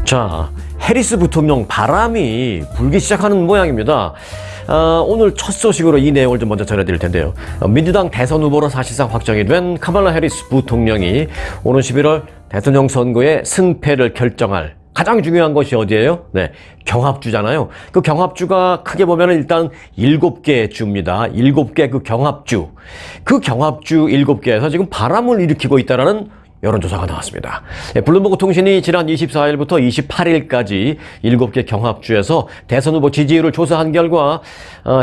자, 해리스 부통령 바람이 불기 시작하는 모양입니다. 오늘 첫 소식으로 이 내용을 좀 먼저 전해드릴 텐데요. 민주당 대선 후보로 사실상 확정이 된 카말라 해리스 부통령이 오는 11월 대통령 선거의 승패를 결정할 가장 중요한 것이 어디예요? 네, 경합주잖아요. 그 경합주가 크게 보면 일단 7개 주입니다. 7개 그 경합주. 그 경합주 7개에서 지금 바람을 일으키고 있다는 여론조사가 나왔습니다. 블룸버그 통신이 지난 24일부터 28일까지 7개 경합주에서 대선 후보 지지율을 조사한 결과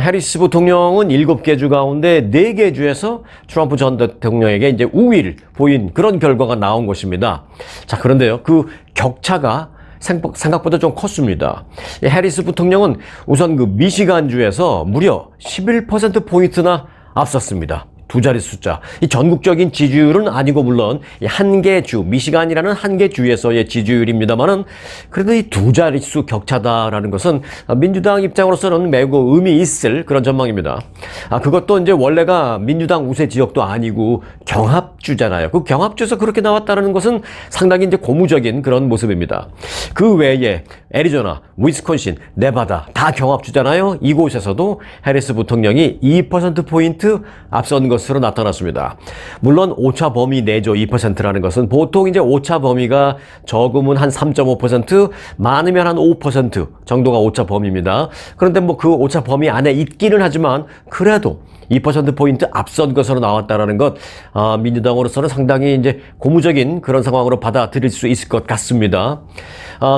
해리스 부통령은 7개 주 가운데 4개 주에서 트럼프 전 대통령에게 이제 우위를 보인 그런 결과가 나온 것입니다. 자, 그런데요, 그 격차가 생각보다 좀 컸습니다. 해리스 부통령은 우선 그 미시간주에서 무려 11%포인트나 앞섰습니다. 두 자리 숫자. 이 전국적인 지지율은 아니고 물론 한 개 주, 미시간이라는 한 개 주에서의 지지율입니다만은 그래도 이 두 자릿수 격차다라는 것은 민주당 입장으로서는 매우 의미 있을 그런 전망입니다. 그것도 이제 원래가 민주당 우세 지역도 아니고 경합주잖아요. 그 경합주에서 그렇게 나왔다는 것은 상당히 이제 고무적인 그런 모습입니다. 그 외에 애리조나, 위스콘신, 네바다 다 경합주잖아요. 이곳에서도 해리스 부통령이 2%포인트 앞선 것으로 나타났습니다. 물론 오차 범위 내죠. 2%라는 것은 보통 이제 오차 범위가 적으면 한 3.5%, 많으면 한 5% 정도가 오차 범위입니다. 그런데 뭐 그 오차 범위 안에 있기는 하지만 그래도 2%포인트 앞선 것으로 나왔다는 것, 민주당으로서는 상당히 이제 고무적인 그런 상황으로 받아들일 수 있을 것 같습니다.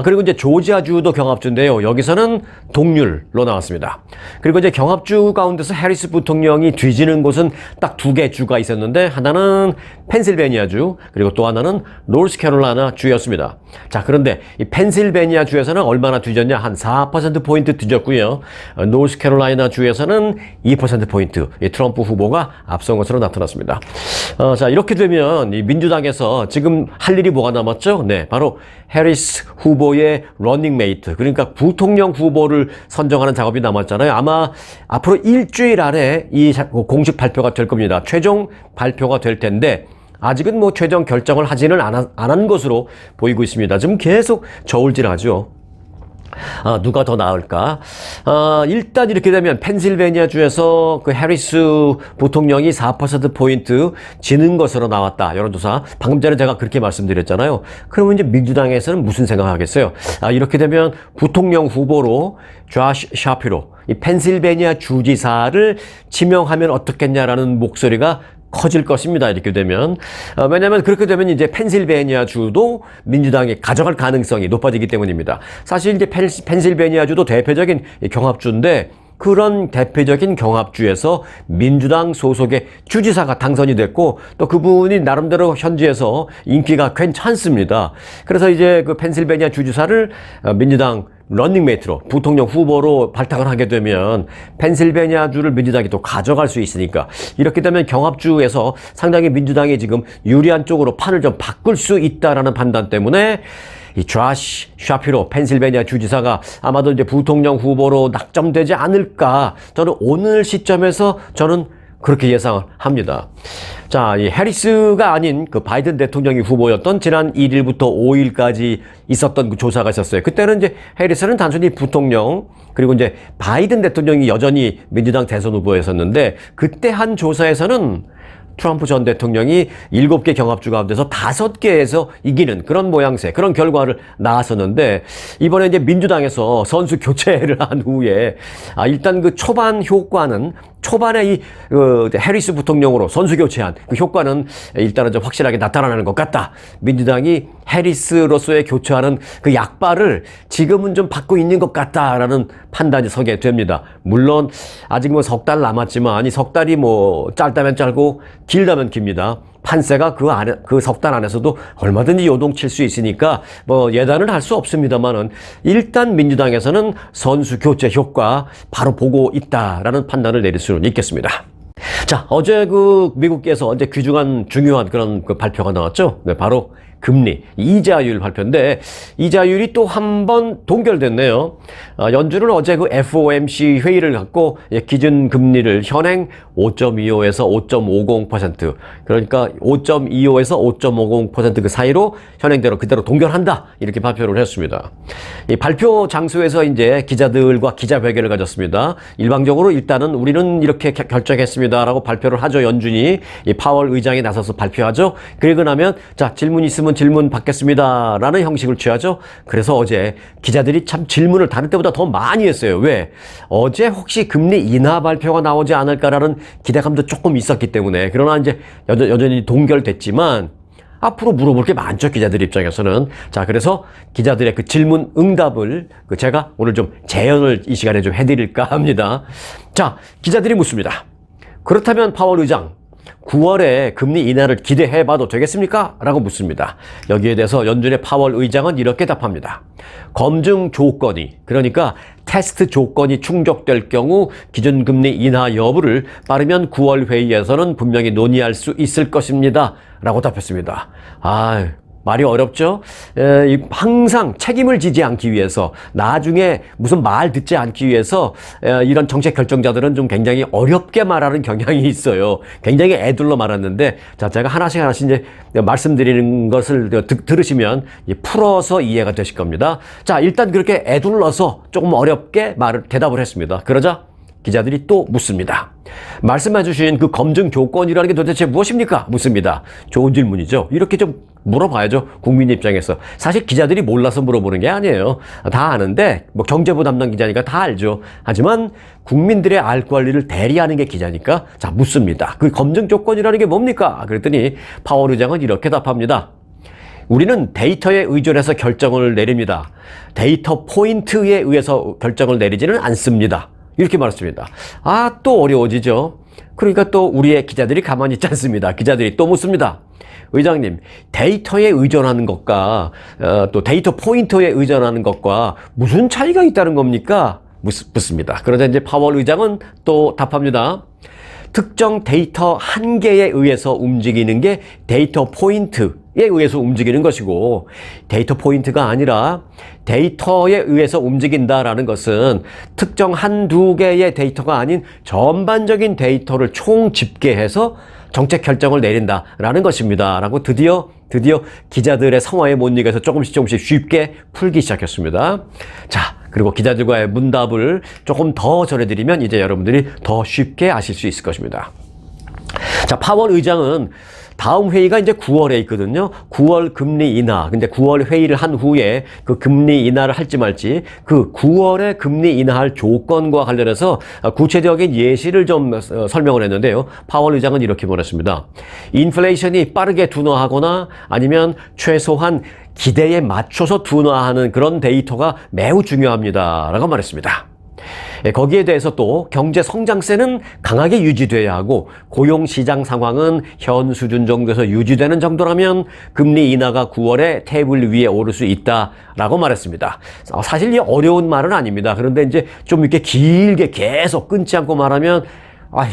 그리고 이제 조지아주도 경합주인데요. 여기서는 동률로 나왔습니다. 그리고 이제 경합주 가운데서 해리스 부통령이 뒤지는 곳은 딱 2개 주가 있었는데 하나는 펜실베니아주, 그리고 또 하나는 노스캐롤라이나 주였습니다. 자, 그런데 이 펜실베니아 주에서는 얼마나 뒤졌냐? 한 4%포인트 뒤졌고요. 노스캐롤라이나 주에서는 2%포인트. 이 트럼프 후보가 앞선 것으로 나타났습니다. 자, 이렇게 되면 이 민주당에서 지금 할 일이 뭐가 남았죠? 네, 바로 해리스 후보의 러닝메이트, 그러니까 부통령 후보를 선정하는 작업이 남았잖아요. 아마 앞으로 일주일 안에 이 공식 발표가 될 겁니다. 최종 발표가 될 텐데 아직은 뭐 최종 결정을 하지는 안 한 것으로 보이고 있습니다. 지금 계속 저울질하죠. 누가 더 나을까? 일단 이렇게 되면 펜실베니아주에서 그 해리스 부통령이 4%포인트 지는 것으로 나왔다. 여론조사. 방금 전에 제가 그렇게 말씀드렸잖아요. 그러면 이제 민주당에서는 무슨 생각을 하겠어요? 이렇게 되면 부통령 후보로 조시 샤피로, 이 펜실베니아 주지사를 지명하면 어떻겠냐라는 목소리가 커질 것입니다. 이렇게 되면. 왜냐하면 그렇게 되면 이제 펜실베니아 주도 민주당이 가져갈 가능성이 높아지기 때문입니다. 사실 이제 펜실베니아 주도 대표적인 경합주인데 그런 대표적인 경합주에서 민주당 소속의 주지사가 당선이 됐고 또 그분이 나름대로 현지에서 인기가 괜찮습니다. 그래서 이제 그 펜실베니아 주지사를 민주당 러닝메이트로 부통령 후보로 발탁을 하게 되면 펜실베니아주를 민주당이 또 가져갈 수 있으니까 이렇게 되면 경합주에서 상당히 민주당이 지금 유리한 쪽으로 판을 좀 바꿀 수 있다라는 판단 때문에 이 조시 샤피로 펜실베니아 주지사가 아마도 이제 부통령 후보로 낙점되지 않을까, 저는 오늘 시점에서 저는 그렇게 예상을 합니다. 자, 이 해리스가 아닌 그 바이든 대통령이 후보였던 지난 1일부터 5일까지 있었던 그 조사가 있었어요. 그때는 이제 해리스는 단순히 부통령, 그리고 이제 바이든 대통령이 여전히 민주당 대선 후보였었는데 그때 한 조사에서는 트럼프 전 대통령이 7개 경합주 가운데서 5개에서 이기는 그런 모양새, 그런 결과를 나왔었는데 이번에 이제 민주당에서 선수 교체를 한 후에 일단 그 초반 효과는 초반에 해리스 부통령으로 선수 교체한 그 효과는 일단은 좀 확실하게 나타나는 것 같다. 민주당이 해리스로서의 교체하는 그 약발을 지금은 좀 받고 있는 것 같다라는 판단이 서게 됩니다. 물론 아직 뭐 석 달 남았지만 이 석 달이 뭐 짧다면 짧고 길다면 깁니다. 판세가 그 석 달 안에서도 얼마든지 요동칠 수 있으니까 뭐 예단을 할 수 없습니다만은 일단 민주당에서는 선수 교체 효과 바로 보고 있다라는 판단을 내릴 수는 있겠습니다. 자, 어제 그 미국에서 이제 귀중한 중요한 그런 그 발표가 나왔죠. 네, 바로 금리, 이자율 발표인데 이자율이 또 한 번 동결됐네요. 연준은 어제 그 FOMC 회의를 갖고 기준 금리를 현행 5.25에서 5.50% 그러니까 5.25에서 5.50% 그 사이로 현행대로 그대로 동결한다 이렇게 발표를 했습니다. 이 발표 장소에서 이제 기자들과 기자회견을 가졌습니다. 일방적으로 일단은 우리는 이렇게 결정했습니다라고 발표를 하죠. 연준이 이 파월 의장이 나서서 발표하죠. 그리고 나면 자 질문 있으면 질문 받겠습니다 라는 형식을 취하죠. 그래서 어제 기자들이 참 질문을 다른 때보다 더 많이 했어요. 왜? 어제 혹시 금리 인하 발표가 나오지 않을까라는 기대감도 조금 있었기 때문에. 그러나 이제 여전히 동결됐지만 앞으로 물어볼 게 많죠. 기자들 입장에서는. 자, 그래서 기자들의 그 질문 응답을 제가 오늘 좀 재연을 이 시간에 좀 해드릴까 합니다. 자, 기자들이 묻습니다. 그렇다면 파월 의장 9월에 금리 인하를 기대해봐도 되겠습니까? 라고 묻습니다. 여기에 대해서 연준의 파월 의장은 이렇게 답합니다. 검증 조건이, 그러니까 테스트 조건이 충족될 경우 기준금리 인하 여부를 빠르면 9월 회의에서는 분명히 논의할 수 있을 것입니다. 라고 답했습니다. 말이 어렵죠? 항상 책임을 지지 않기 위해서, 나중에 무슨 말 듣지 않기 위해서 이런 정책 결정자들은 좀 굉장히 어렵게 말하는 경향이 있어요. 굉장히 애둘러 말하는데, 자, 제가 하나씩 이제 말씀드리는 것을 들으시면 풀어서 이해가 되실 겁니다. 자, 일단 그렇게 애둘러서 조금 어렵게 대답을 했습니다. 그러자 기자들이 또 묻습니다. 말씀해 주신 그 검증 조건이라는 게 도대체 무엇입니까? 묻습니다. 좋은 질문이죠. 이렇게 좀 물어봐야죠. 국민 입장에서. 사실 기자들이 몰라서 물어보는 게 아니에요. 다 아는데 뭐 경제부 담당 기자니까 다 알죠. 하지만 국민들의 알 권리를 대리하는 게 기자니까 자 묻습니다. 그 검증 조건이라는 게 뭡니까? 그랬더니 파월 의장은 이렇게 답합니다. 우리는 데이터에 의존해서 결정을 내립니다. 데이터 포인트에 의해서 결정을 내리지는 않습니다. 이렇게 말했습니다. 또 어려워지죠. 그러니까 또 우리의 기자들이 가만히 있지 않습니다. 기자들이 또 묻습니다. 의장님, 데이터에 의존하는 것과 또 데이터 포인트에 의존하는 것과 무슨 차이가 있다는 겁니까? 묻습니다. 그러자 이제 파월 의장은 또 답합니다. 특정 데이터 한 개에 의해서 움직이는 게 데이터 포인트에 의해서 움직이는 것이고, 데이터 포인트가 아니라 데이터에 의해서 움직인다라는 것은 특정 한두 개의 데이터가 아닌 전반적인 데이터를 총 집계해서 정책 결정을 내린다라는 것입니다. 라고 드디어 기자들의 성화에 못 이겨서 조금씩 쉽게 풀기 시작했습니다. 자, 그리고 기자들과의 문답을 조금 더 전해드리면 이제 여러분들이 더 쉽게 아실 수 있을 것입니다. 자, 파월 의장은 다음 회의가 이제 9월에 있거든요. 9월 금리 인하. 근데 9월 회의를 한 후에 그 금리 인하를 할지 말지 그 9월에 금리 인하할 조건과 관련해서 구체적인 예시를 좀 설명을 했는데요. 파월 의장은 이렇게 말했습니다. 인플레이션이 빠르게 둔화하거나 아니면 최소한 기대에 맞춰서 둔화하는 그런 데이터가 매우 중요합니다. 라고 말했습니다. 거기에 대해서 또 경제 성장세는 강하게 유지돼야 하고 고용 시장 상황은 현 수준 정도에서 유지되는 정도라면 금리 인하가 9월에 테이블 위에 오를 수 있다라고 말했습니다. 사실 이 어려운 말은 아닙니다. 그런데 이제 좀 이렇게 길게 계속 끊지 않고 말하면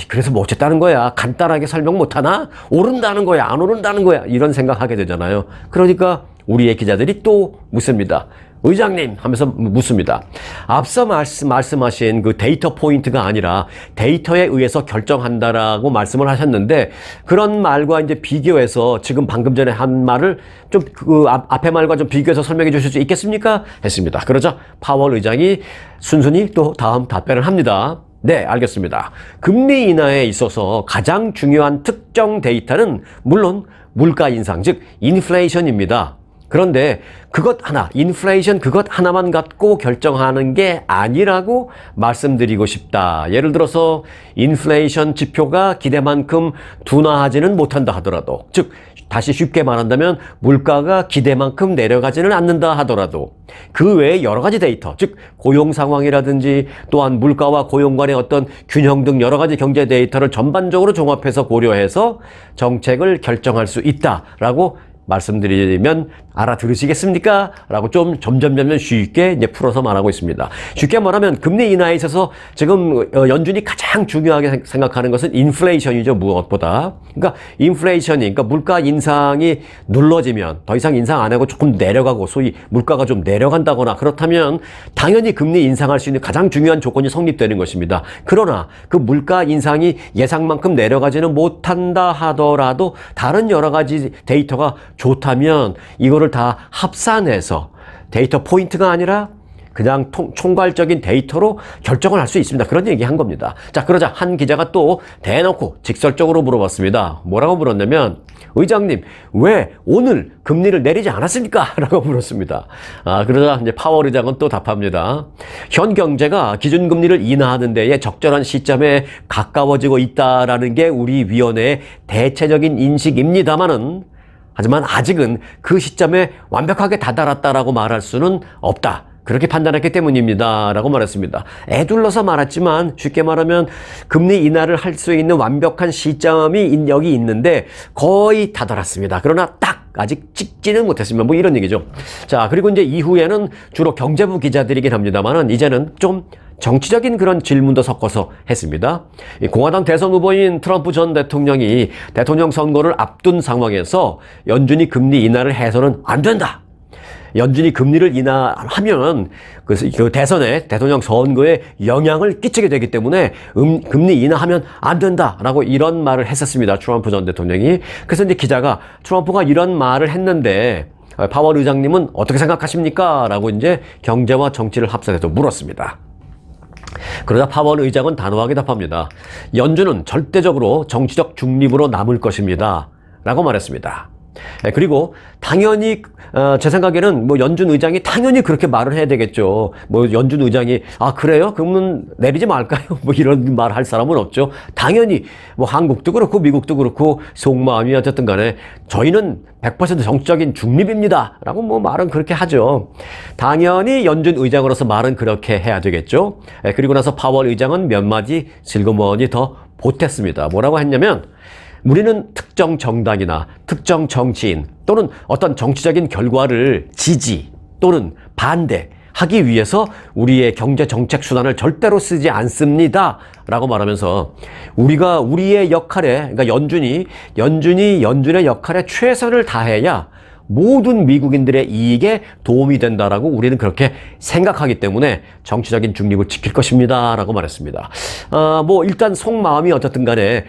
그래서 뭐 어쨌다는 거야. 간단하게 설명 못하나? 오른다는 거야. 안 오른다는 거야. 이런 생각하게 되잖아요. 그러니까 우리의 기자들이 또 묻습니다. 의장님 하면서 묻습니다. 앞서 말씀하신 그 데이터 포인트가 아니라 데이터에 의해서 결정한다라고 말씀을 하셨는데 그런 말과 이제 비교해서 지금 방금 전에 한 말을 좀 그 앞에 말과 좀 비교해서 설명해 주실 수 있겠습니까? 했습니다. 그러자 파월 의장이 순순히 또 다음 답변을 합니다. 네, 알겠습니다. 금리 인하에 있어서 가장 중요한 특정 데이터는 물론 물가 인상, 즉 인플레이션입니다. 그런데 인플레이션 그것 하나만 갖고 결정하는 게 아니라고 말씀드리고 싶다. 예를 들어서 인플레이션 지표가 기대만큼 둔화하지는 못한다 하더라도, 즉 다시 쉽게 말한다면 물가가 기대만큼 내려가지는 않는다 하더라도 그 외에 여러 가지 데이터, 즉 고용 상황이라든지 또한 물가와 고용 간의 어떤 균형 등 여러 가지 경제 데이터를 전반적으로 종합해서 고려해서 정책을 결정할 수 있다라고 말씀드리면 알아들으시겠습니까? 라고 좀 점점 쉽게 이제 풀어서 말하고 있습니다. 쉽게 말하면 금리 인하에 있어서 지금 연준이 가장 중요하게 생각하는 것은 인플레이션이죠. 무엇보다. 그러니까 인플레이션이, 그러니까 물가 인상이 눌러지면 더 이상 인상 안 하고 조금 내려가고 소위 물가가 좀 내려간다거나 그렇다면 당연히 금리 인상할 수 있는 가장 중요한 조건이 성립되는 것입니다. 그러나 그 물가 인상이 예상만큼 내려가지는 못한다 하더라도 다른 여러 가지 데이터가 좋다면 이거를 다 합산해서 데이터 포인트가 아니라 그냥 총괄적인 데이터로 결정을 할 수 있습니다. 그런 얘기 한 겁니다. 자, 그러자 한 기자가 또 대놓고 직설적으로 물어봤습니다. 뭐라고 물었냐면, 의장님, 왜 오늘 금리를 내리지 않았습니까? 라고 물었습니다. 그러자 이제 파월 의장은 또 답합니다. 현 경제가 기준금리를 인하하는 데에 적절한 시점에 가까워지고 있다라는 게 우리 위원회의 대체적인 인식입니다만은 하지만 아직은 그 시점에 완벽하게 다다랐다라고 말할 수는 없다. 그렇게 판단했기 때문입니다. 라고 말했습니다. 애둘러서 말했지만 쉽게 말하면 금리 인하를 할 수 있는 완벽한 시점이 여기 있는데 거의 다다랐습니다. 그러나 딱 아직 찍지는 못했습니다. 뭐 이런 얘기죠. 자, 그리고 이제 이후에는 주로 경제부 기자들이긴 합니다만은 이제는 좀 정치적인 그런 질문도 섞어서 했습니다. 공화당 대선 후보인 트럼프 전 대통령이 대통령 선거를 앞둔 상황에서 연준이 금리 인하를 해서는 안 된다. 연준이 금리를 인하하면 그 대선에 대통령 선거에 영향을 끼치게 되기 때문에 금리 인하하면 안 된다라고 이런 말을 했었습니다. 트럼프 전 대통령이. 그래서 이제 기자가 트럼프가 이런 말을 했는데 파월 의장님은 어떻게 생각하십니까? 라고 이제 경제와 정치를 합산해서 물었습니다. 그러자 파월 의장은 단호하게 답합니다. 연준은 절대적으로 정치적 중립으로 남을 것입니다. 라고 말했습니다. 그리고 당연히 제 생각에는 뭐 연준 의장이 당연히 그렇게 말을 해야 되겠죠. 뭐 연준 의장이 그래요? 그러면 내리지 말까요? 뭐 이런 말 할 사람은 없죠. 당연히 뭐 한국도 그렇고 미국도 그렇고 속마음이 어쨌든 간에 저희는 100% 정치적인 중립입니다. 라고 뭐 말은 그렇게 하죠. 당연히 연준 의장으로서 말은 그렇게 해야 되겠죠. 그리고 나서 파월 의장은 몇 마디 슬그머니 더 보탰습니다. 뭐라고 했냐면 우리는 특정 정당이나 특정 정치인 또는 어떤 정치적인 결과를 지지 또는 반대하기 위해서 우리의 경제 정책 수단을 절대로 쓰지 않습니다. 라고 말하면서 우리가 우리의 역할에, 그러니까 연준이 연준의 역할에 최선을 다해야 모든 미국인들의 이익에 도움이 된다라고 우리는 그렇게 생각하기 때문에 정치적인 중립을 지킬 것입니다. 라고 말했습니다. 뭐 일단 속마음이 어쨌든 간에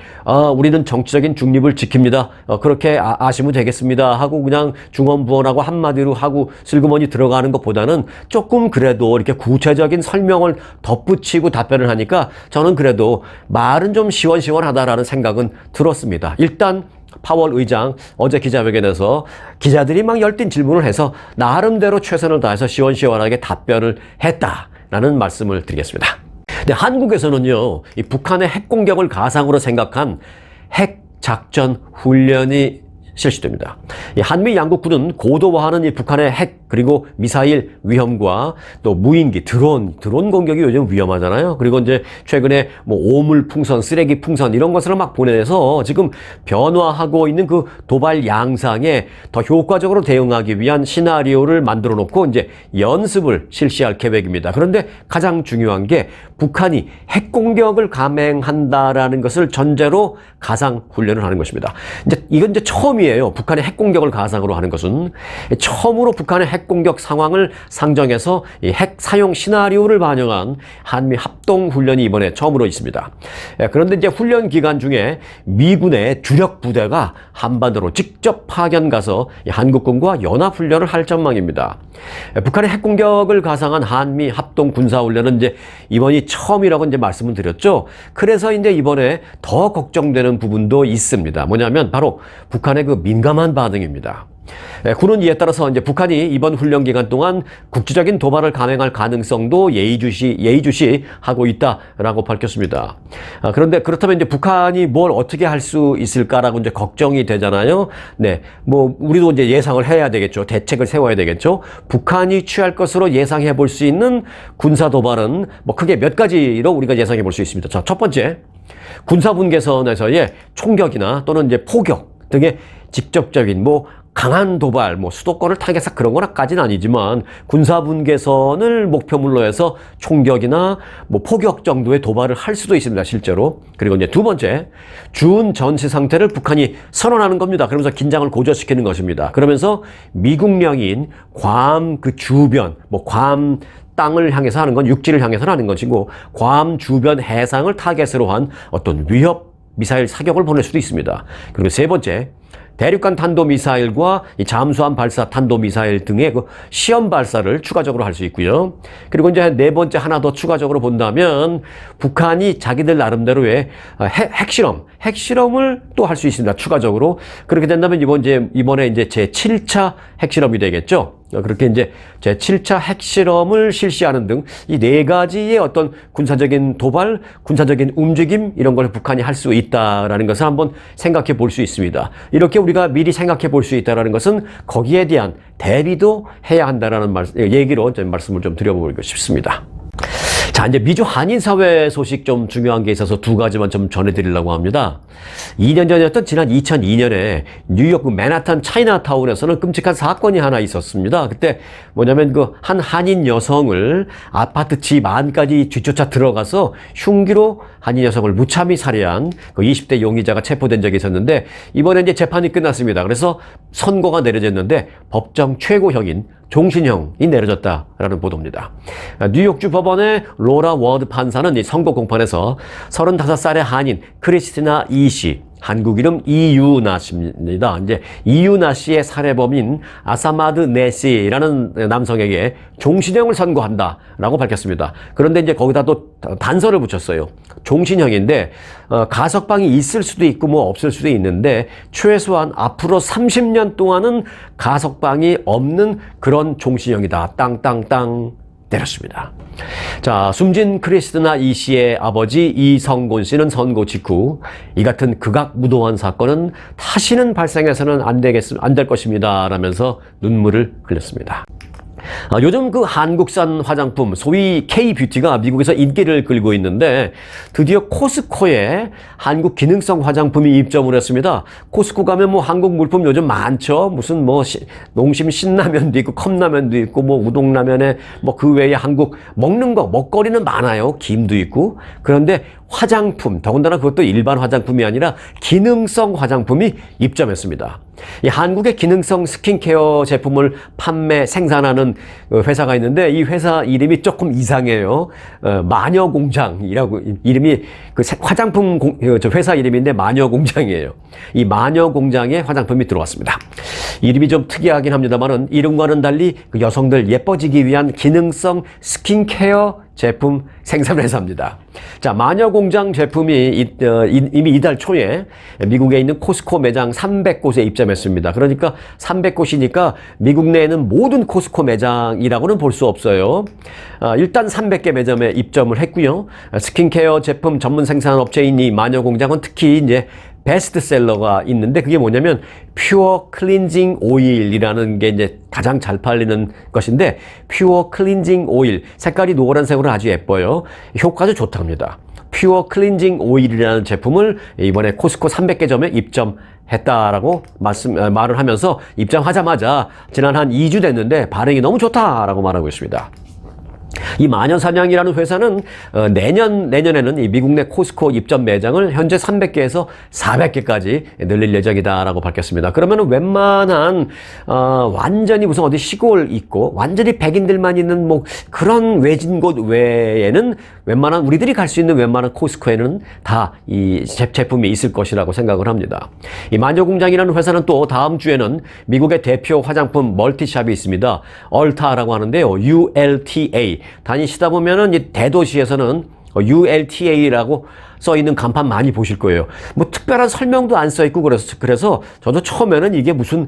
우리는 정치적인 중립을 지킵니다. 그렇게 아시면 되겠습니다. 하고 그냥 중언부언하고 한마디로 하고 슬그머니 들어가는 것보다는 조금 그래도 이렇게 구체적인 설명을 덧붙이고 답변을 하니까 저는 그래도 말은 좀 시원시원하다라는 생각은 들었습니다. 일단 파월 의장 어제 기자회견에서 기자들이 막 열띤 질문을 해서 나름대로 최선을 다해서 시원시원하게 답변을 했다라는 말씀을 드리겠습니다. 근데 한국에서는요, 이 북한의 핵 공격을 가상으로 생각한 핵 작전 훈련이 실시됩니다. 이 한미 양국군은 고도화하는 이 북한의 핵 그리고 미사일 위험과 또 무인기 드론 공격이 요즘 위험하잖아요. 그리고 이제 최근에 뭐 오물 풍선, 쓰레기 풍선 이런 것을 막 보내서 지금 변화하고 있는 그 도발 양상에 더 효과적으로 대응하기 위한 시나리오를 만들어 놓고 이제 연습을 실시할 계획입니다. 그런데 가장 중요한 게 북한이 핵 공격을 감행한다라는 것을 전제로 가상 훈련을 하는 것입니다. 이건 처음이에요. 북한의 핵 공격을 가상으로 하는 것은 처음으로 북한의 핵 공격 상황을 상정해서 이 핵 사용 시나리오를 반영한 한미 합동 훈련이 이번에 처음으로 있습니다. 그런데 이제 훈련 기간 중에 미군의 주력 부대가 한반도로 직접 파견 가서 한국군과 연합 훈련을 할 전망입니다. 북한의 핵 공격을 가상한 한미 합동 군사 훈련은 이제 이번이 처음이라고 이제 말씀을 드렸죠. 그래서 이제 이번에 더 걱정되는 부분도 있습니다. 뭐냐면 바로 북한의 그 민감한 반응입니다. 군은 이에 따라서 이제 북한이 이번 훈련 기간 동안 국지적인 도발을 감행할 가능성도 예의주시하고 있다라고 밝혔습니다. 그런데 그렇다면 이제 북한이 뭘 어떻게 할 수 있을까라고 이제 걱정이 되잖아요. 네, 뭐 우리도 이제 예상을 해야 되겠죠. 대책을 세워야 되겠죠. 북한이 취할 것으로 예상해 볼 수 있는 군사 도발은 뭐 크게 몇 가지로 우리가 예상해 볼 수 있습니다. 자, 첫 번째, 군사분계선에서의 총격이나 또는 이제 포격 등의 직접적인 강한 도발, 수도권을 타겟한 그런 거나까지는 아니지만 군사분계선을 목표물로 해서 총격이나 포격 정도의 도발을 할 수도 있습니다, 실제로. 그리고 이제 두 번째, 준전시 상태를 북한이 선언하는 겁니다. 그러면서 긴장을 고조시키는 것입니다. 그러면서 미국령인 괌 그 주변, 괌 땅을 향해서 하는 건 육지를 향해서 하는 것이고, 괌 주변 해상을 타겟으로 한 어떤 위협 미사일 사격을 보낼 수도 있습니다. 그리고 세 번째, 대륙간 탄도미사일과 이 잠수함 발사 탄도미사일 등의 그 시험 발사를 추가적으로 할 수 있고요. 그리고 이제 네 번째 하나 더 추가적으로 본다면 북한이 자기들 나름대로의 핵실험을 또 할 수 있습니다. 추가적으로. 그렇게 된다면 이번에 이제 제 7차 핵실험이 되겠죠. 그렇게 이제 제 7차 핵실험을 실시하는 등 이 네 가지의 어떤 군사적인 도발, 군사적인 움직임 이런 걸 북한이 할 수 있다라는 것을 한번 생각해 볼 수 있습니다. 이렇게 우리가 미리 생각해 볼 수 있다라는 것은 거기에 대한 대비도 해야 한다라는 얘기로 좀 말씀을 좀 드려보고 싶습니다. 자, 이제 미주 한인 사회 소식 좀 중요한 게 있어서 두 가지만 좀 전해드리려고 합니다. 2년 전이었던 지난 2002년에 뉴욕 맨하탄 차이나타운에서는 끔찍한 사건이 하나 있었습니다. 그때 뭐냐면 한 한인 여성을 아파트 집 안까지 뒤쫓아 들어가서 흉기로 한인 여성을 무참히 살해한 20대 용의자가 체포된 적이 있었는데, 이번에 이제 재판이 끝났습니다. 그래서 선고가 내려졌는데 법정 최고형인 종신형이 내려졌다라는 보도입니다. 뉴욕주 법원의 로라 워드 판사는 이 선고 공판에서 35살의 한인 크리스티나 이 씨, 한국 이름 이유나 씨입니다. 이제 이유나 씨의 살해범인 아사마드 네시라는 남성에게 종신형을 선고한다라고 밝혔습니다. 그런데 이제 거기다 또 단서를 붙였어요. 종신형인데 가석방이 있을 수도 있고 없을 수도 있는데 최소한 앞으로 30년 동안은 가석방이 없는 그런 종신형이다. 땅땅땅 때렸습니다. 자, 숨진 크리스티나 이 씨의 아버지 이성곤 씨는 선고 직후 이 같은 극악무도한 사건은 다시는 발생해서는 안 될 것입니다 라면서 눈물을 흘렸습니다. 요즘 한국산 화장품, 소위 K-뷰티가 미국에서 인기를 끌고 있는데 드디어 코스코에 한국 기능성 화장품이 입점을 했습니다. 코스코 가면 한국 물품 요즘 많죠. 무슨 농심 신라면도 있고 컵라면도 있고 우동라면에 그 외에 한국 먹는 거, 먹거리는 많아요. 김도 있고. 그런데 화장품, 더군다나 그것도 일반 화장품이 아니라 기능성 화장품이 입점했습니다. 이 한국의 기능성 스킨케어 제품을 생산하는 회사가 있는데 이 회사 이름이 조금 이상해요. 마녀공장이라고 이름이 화장품 회사 이름인데 마녀공장이에요. 이 마녀공장에 화장품이 들어왔습니다. 이름이 좀 특이하긴 합니다만은 이름과는 달리 여성들 예뻐지기 위한 기능성 스킨케어 제품 생산 회사입니다. 자, 마녀공장 제품이 이미 이달 초에 미국에 있는 코스코 매장 300곳에 입점했습니다. 그러니까 300곳이니까 미국 내에는 모든 코스코 매장이라고는 볼 수 없어요. 일단 300개 매점에 입점을 했고요. 스킨케어 제품 전문 생산 업체인 이 마녀공장은 특히 이제 베스트셀러가 있는데 그게 뭐냐면 퓨어 클린징 오일이라는 게 이제 가장 잘 팔리는 것인데, 퓨어 클린징 오일 색깔이 노란색으로 아주 예뻐요. 효과도 좋답니다. 퓨어 클린징 오일이라는 제품을 이번에 코스코 300개 점에 입점했다라고 말을 하면서 입점하자마자 지난 한 2주 됐는데 반응이 너무 좋다라고 말하고 있습니다. 이 마녀사냥이라는 회사는 내년에는 이 미국 내 코스코 입점 매장을 현재 300개에서 400개까지 늘릴 예정이다라고 밝혔습니다. 그러면 웬만한 완전히 무슨 어디 시골 있고 완전히 백인들만 있는 그런 외진 곳 외에는 웬만한 우리들이 갈 수 있는 웬만한 코스코에는 다 이 제품이 있을 것이라고 생각을 합니다. 이 마녀공장이라는 회사는 또 다음 주에는 미국의 대표 화장품 멀티샵이 있습니다. 얼타라고 하는데요. ULTA. 다니시다 보면은 이 대도시에서는 ULTA라고 써 있는 간판 많이 보실 거예요. 특별한 설명도 안 써 있고 그래서 저도 처음에는 이게 무슨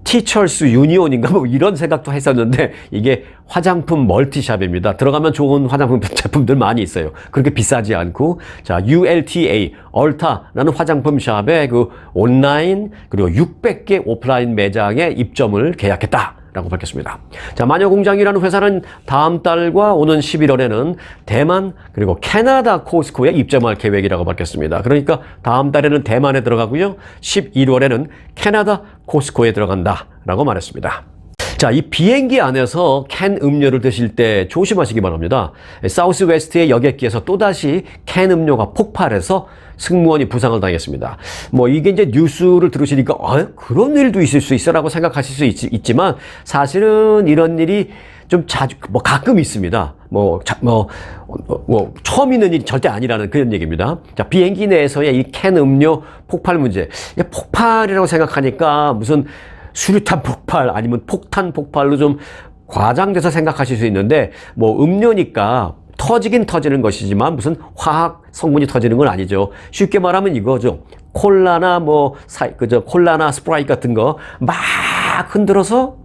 티처스 유니온인가 이런 생각도 했었는데 이게 화장품 멀티샵입니다. 들어가면 좋은 화장품 제품들 많이 있어요. 그렇게 비싸지 않고. 자, ULTA, 얼타라는 화장품 샵에 온라인 그리고 600개 오프라인 매장에 입점을 계약했다 라고 밝혔습니다. 자, 마녀공장이라는 회사는 다음 달과 오는 11월에는 대만 그리고 캐나다 코스코에 입점할 계획이라고 밝혔습니다. 그러니까 다음 달에는 대만에 들어가고요. 11월에는 캐나다 코스코에 들어간다라고 말했습니다. 자, 이 비행기 안에서 캔 음료를 드실 때 조심하시기 바랍니다. 사우스웨스트의 여객기에서 또다시 캔 음료가 폭발해서 승무원이 부상을 당했습니다. 뭐 이게 이제 뉴스를 들으시니까 그런 일도 있을 수 있어라고 생각하실 수 있지만 사실은 이런 일이 좀 자주 가끔 있습니다. 처음 있는 일이 절대 아니라는 그런 얘기입니다. 자, 비행기 내에서의 이 캔 음료 폭발 문제. 폭발이라고 생각하니까 무슨 수류탄 폭발 아니면 폭탄 폭발로 좀 과장돼서 생각하실 수 있는데 음료니까 터지긴 터지는 것이지만 무슨 화학 성분이 터지는 건 아니죠. 쉽게 말하면 이거죠. 콜라나 콜라나 스프라이트 같은 거 막 흔들어서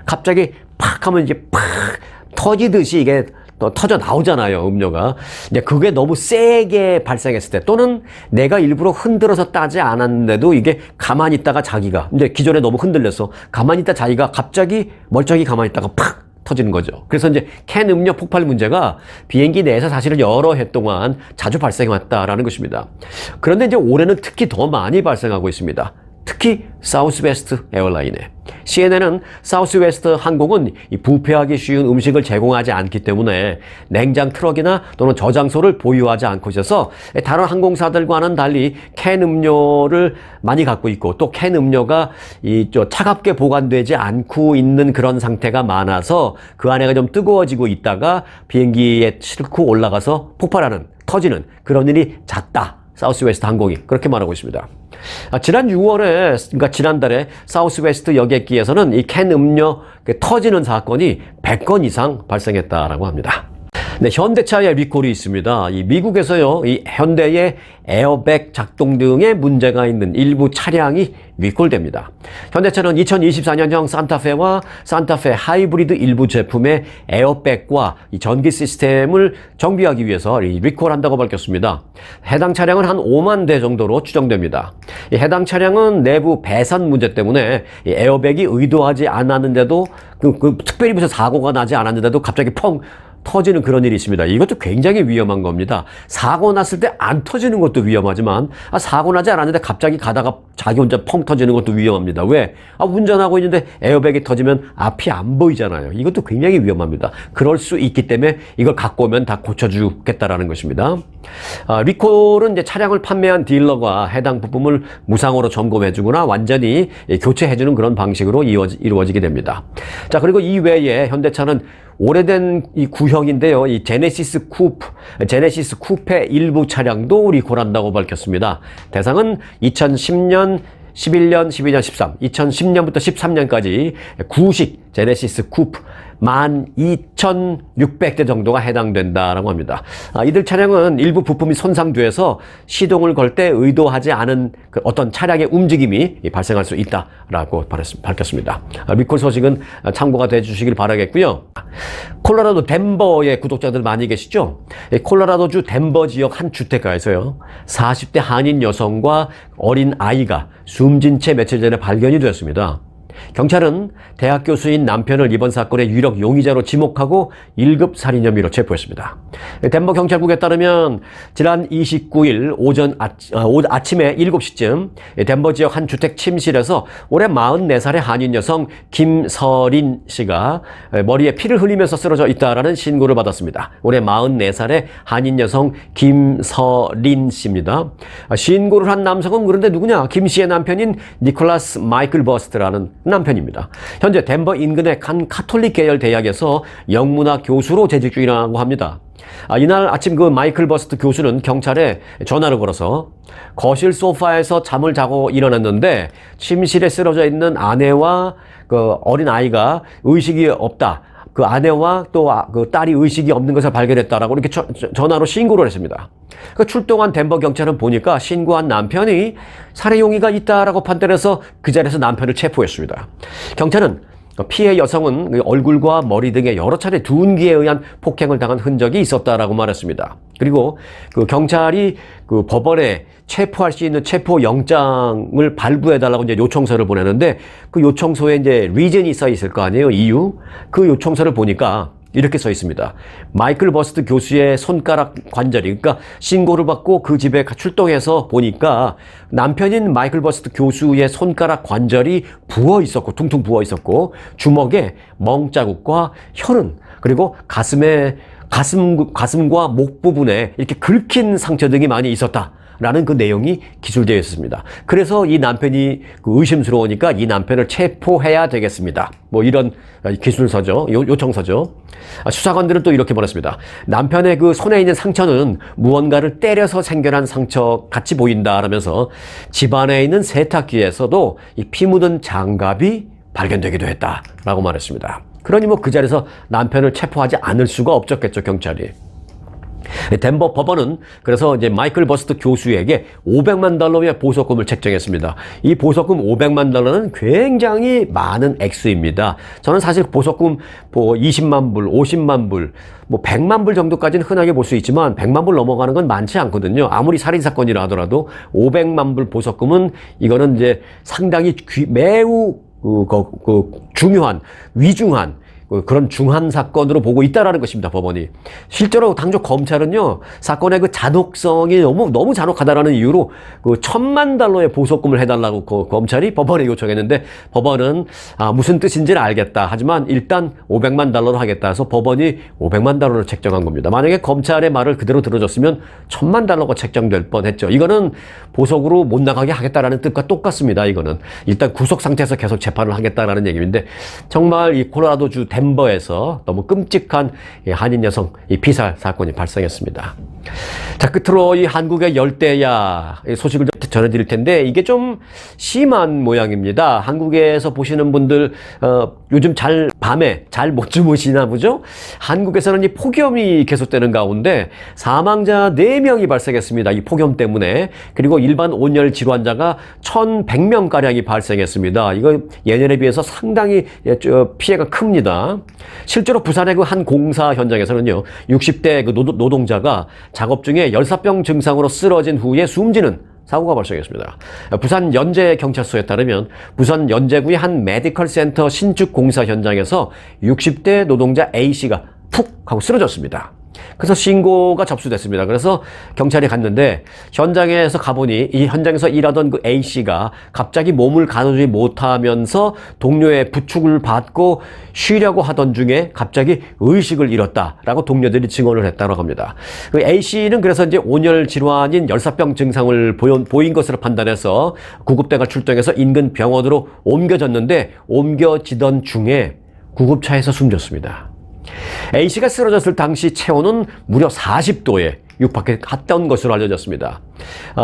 갑자기 팍 하면 이제 팍 터지듯이 이게 또 터져 나오잖아요, 음료가. 이제 그게 너무 세게 발생했을 때 또는 내가 일부러 흔들어서 따지 않았는데도 이게 가만히 있다가 자기가 이제 기존에 너무 흔들려서 가만히 있다 자기가 갑자기 멀쩡히 가만히 있다가 팍 터지는 거죠. 그래서 이제 캔 음료 폭발 문제가 비행기 내에서 사실은 여러 해 동안 자주 발생해왔다라는 것입니다. 그런데 이제 올해는 특히 더 많이 발생하고 있습니다. 특히 사우스웨스트 에어라인에. CNN은 사우스웨스트 항공은 이 부패하기 쉬운 음식을 제공하지 않기 때문에 냉장 트럭이나 또는 저장소를 보유하지 않고 있어서 다른 항공사들과는 달리 캔 음료를 많이 갖고 있고 또 캔 음료가 차갑게 보관되지 않고 있는 그런 상태가 많아서 그 안에가 좀 뜨거워지고 있다가 비행기에 싣고 올라가서 폭발하는, 터지는 그런 일이 잦다. 사우스웨스트 항공이 그렇게 말하고 있습니다. 지난 6월에, 그러니까 지난달에 사우스웨스트 여객기에서는 이 캔 음료 터지는 사건이 100건 이상 발생했다라고 합니다. 네, 현대차에 리콜이 있습니다. 이 미국에서요, 이 현대의 에어백 작동 등의 문제가 있는 일부 차량이 리콜됩니다. 현대차는 2024년형 산타페와 산타페 하이브리드 일부 제품의 에어백과 이 전기 시스템을 정비하기 위해서 리콜한다고 밝혔습니다. 해당 차량은 한 5만 대 정도로 추정됩니다. 이 해당 차량은 내부 배선 문제 때문에 이 에어백이 의도하지 않았는데도 특별히 무슨 사고가 나지 않았는데도 갑자기 펑 터지는 그런 일이 있습니다. 이것도 굉장히 위험한 겁니다. 사고 났을 때 안 터지는 것도 위험하지만 사고 나지 않았는데 갑자기 가다가 자기 혼자 펑 터지는 것도 위험합니다. 왜? 운전하고 있는데 에어백이 터지면 앞이 안 보이잖아요. 이것도 굉장히 위험합니다. 그럴 수 있기 때문에 이걸 갖고 오면 다 고쳐주겠다라는 것입니다. 리콜은 이제 차량을 판매한 딜러가 해당 부품을 무상으로 점검해주거나 완전히 교체해주는 그런 방식으로 이루어지게 됩니다. 자, 그리고 이 외에 현대차는 오래된 이 구형인데요. 이 제네시스 쿠페 일부 차량도 리콜한다고 밝혔습니다. 대상은 2010년, 11년, 12년, 13, 2010년부터 13년까지 구식 제네시스 쿠프 12,600대 정도가 해당된다라고 합니다. 이들 차량은 일부 부품이 손상돼서 시동을 걸 때 의도하지 않은 어떤 차량의 움직임이 발생할 수 있다라고 밝혔습니다. 리콜 소식은 참고가 돼 주시길 바라겠고요. 콜로라도 덴버의 구독자들 많이 계시죠? 콜로라도주 덴버 지역 한 주택가에서요, 40대 한인 여성과 어린 아이가 숨진 채 며칠 전에 발견이 되었습니다. 경찰은 대학 교수인 남편을 이번 사건의 유력 용의자로 지목하고 1급 살인 혐의로 체포했습니다. 덴버 경찰국에 따르면 지난 29일 아침에 7시쯤 덴버 지역 한 주택 침실에서 올해 44살의 한인 여성 김서린 씨가 머리에 피를 흘리면서 쓰러져 있다라는 신고를 받았습니다. 올해 44살의 한인 여성 김서린 씨입니다. 신고를 한 남성은 그런데 누구냐? 김 씨의 남편인 니콜라스 마이클 버스트라는 남편입니다. 현재 덴버 인근의 한 카톨릭 계열 대학에서 영문학 교수로 재직 중이라고 합니다. 이날 아침 그 마이클 버스트 교수는 경찰에 전화를 걸어서 거실 소파에서 잠을 자고 일어났는데 침실에 쓰러져 있는 아내와 그 어린 아이가 의식이 없다. 그 아내와 또 그 딸이 의식이 없는 것을 발견했다라고 이렇게 전화로 신고를 했습니다. 그 출동한 덴버 경찰은 보니까 신고한 남편이 살해 용의가 있다라고 판단해서 그 자리에서 남편을 체포했습니다. 경찰은 피해 여성은 그 얼굴과 머리 등의 여러 차례 둔기에 의한 폭행을 당한 흔적이 있었다라고 말했습니다. 그리고 그 경찰이 그 법원에 체포할 수 있는 체포 영장을 발부해달라고 이제 요청서를 보내는데 그 요청서에 이제 리즌이 써 있을 거 아니에요? 이유? 그 요청서를 보니까 이렇게 써 있습니다. 마이클 버스트 교수의 손가락 관절이, 그러니까 신고를 받고 그 집에 출동해서 보니까 남편인 마이클 버스트 교수의 손가락 관절이 부어 있었고, 퉁퉁 부어 있었고, 주먹에 멍자국과 혈흔, 그리고 가슴과 목 부분에 이렇게 긁힌 상처 등이 많이 있었다. 라는 그 내용이 기술되어 있습니다. 그래서 이 남편이 그 의심스러우니까 이 남편을 체포해야 되겠습니다. 뭐 이런 기술서죠. 요청서죠. 수사관들은 또 이렇게 말했습니다. 남편의 그 손에 있는 상처는 무언가를 때려서 생겨난 상처 같이 보인다라면서 집안에 있는 세탁기에서도 이 피 묻은 장갑이 발견되기도 했다라고 말했습니다. 그러니 뭐 그 자리에서 남편을 체포하지 않을 수가 없었겠죠, 경찰이. 덴버 법원은 그래서 이제 마이클 버스트 교수에게 $500만 보석금을 책정했습니다. 이 보석금 $500만 굉장히 많은 액수입니다. 저는 사실 보석금 뭐 20만 불, 50만 불, 뭐 100만 불 정도까지는 흔하게 볼 수 있지만 100만 불 넘어가는 건 많지 않거든요. 아무리 살인사건이라 하더라도 500만 불 보석금은 이거는 이제 상당히 매우 중요한, 위중한 그런 중한 사건으로 보고 있다라는 것입니다, 법원이. 실제로 당초 검찰은요, 사건의 그 잔혹성이 너무 잔혹하다라는 이유로 그 $1000만 보석금을 해달라고 검찰이 법원에 요청했는데, 법원은 무슨 뜻인지는 알겠다. 하지만 일단 $500만 하겠다 해서 법원이 $500만 책정한 겁니다. 만약에 검찰의 말을 그대로 들어줬으면 $1000만 책정될 뻔했죠. 이거는 보석으로 못 나가게 하겠다라는 뜻과 똑같습니다. 이거는 일단 구속 상태에서 계속 재판을 하겠다라는 얘기인데, 정말 이 콜로라도주 덴버에서 너무 끔찍한 한인 여성 피살 사건이 발생했습니다. 자, 끝으로 이 한국의 열대야 소식을 좀 전해드릴 텐데, 이게 좀 심한 모양입니다. 한국에서 보시는 분들 요즘 밤에 잘 못 주무시나 보죠? 한국에서는 이 폭염이 계속되는 가운데 사망자 4명이 발생했습니다. 이 폭염 때문에. 그리고 일반 온열 질환자가 1100명가량이 발생했습니다. 이거 예년에 비해서 상당히 피해가 큽니다. 실제로 부산의 그 한 공사 현장에서는요, 60대 그 노동자가 작업 중에 열사병 증상으로 쓰러진 후에 숨지는 사고가 발생했습니다. 부산 연제경찰서에 따르면 부산 연제구의 한 메디컬 센터 신축 공사 현장에서 60대 노동자 A씨가 푹 하고 쓰러졌습니다. 그래서 신고가 접수됐습니다. 그래서 경찰이 갔는데 현장에서 가보니 이 현장에서 일하던 그 A씨가 갑자기 몸을 가누지 못하면서 동료의 부축을 받고 쉬려고 하던 중에 갑자기 의식을 잃었다라고 동료들이 증언을 했다고 합니다. 그 A씨는 그래서 이제 온열 질환인 열사병 증상을 보인 것으로 판단해서 구급대가 출동해서 인근 병원으로 옮겨지던 중에 구급차에서 숨졌습니다. A씨가 쓰러졌을 당시 체온은 무려 40도에 육박했던 것으로 알려졌습니다.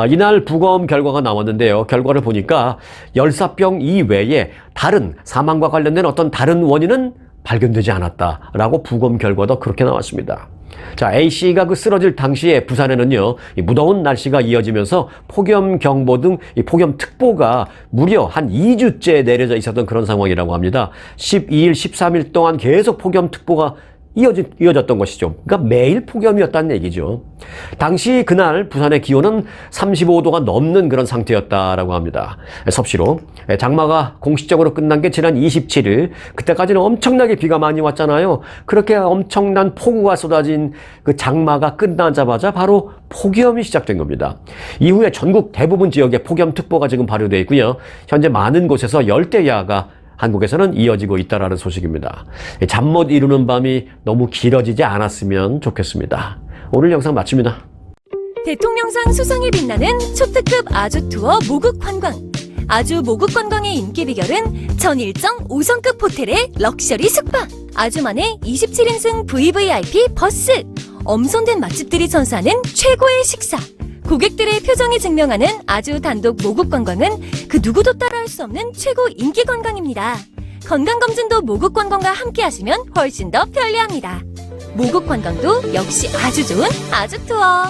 이날 부검 결과가 나왔는데요. 결과를 보니까 열사병 이외에 다른 사망과 관련된 어떤 다른 원인은 발견되지 않았다라고 부검 결과도 그렇게 나왔습니다. 자, A씨가 그 쓰러질 당시에 부산에는요, 이 무더운 날씨가 이어지면서 폭염경보 등 이 폭염특보가 무려 한 2주째 내려져 있었던 그런 상황이라고 합니다. 12일, 13일 동안 계속 폭염특보가 이어졌던 것이죠. 그러니까 매일 폭염이었다는 얘기죠. 당시 그날 부산의 기온은 35도가 넘는 그런 상태였다라고 합니다. 섭씨로. 장마가 공식적으로 끝난 게 지난 27일. 그때까지는 엄청나게 비가 많이 왔잖아요. 그렇게 엄청난 폭우가 쏟아진 그 장마가 끝나자마자 바로 폭염이 시작된 겁니다. 이후에 전국 대부분 지역에 폭염특보가 지금 발효되어 있고요. 현재 많은 곳에서 열대야가 한국에서는 이어지고 있다라는 소식입니다. 잠 못 이루는 밤이 너무 길어지지 않았으면 좋겠습니다. 오늘 영상 마칩니다. 대통령상 수상에 빛나는 초특급 아주 투어 모국 관광. 아주 모국 관광의 인기 비결은 전 일정 5성급 호텔의 럭셔리 숙박. 아주만의 27인승 VVIP 버스. 엄선된 맛집들이 선사하는 최고의 식사. 고객들의 표정이 증명하는 아주 단독 모국 관광은 그 누구도 따라할 수 없는 최고 인기 관광입니다. 건강검진도 모국 관광과 함께 하시면 훨씬 더 편리합니다. 모국 관광도 역시 아주 좋은 아주 투어.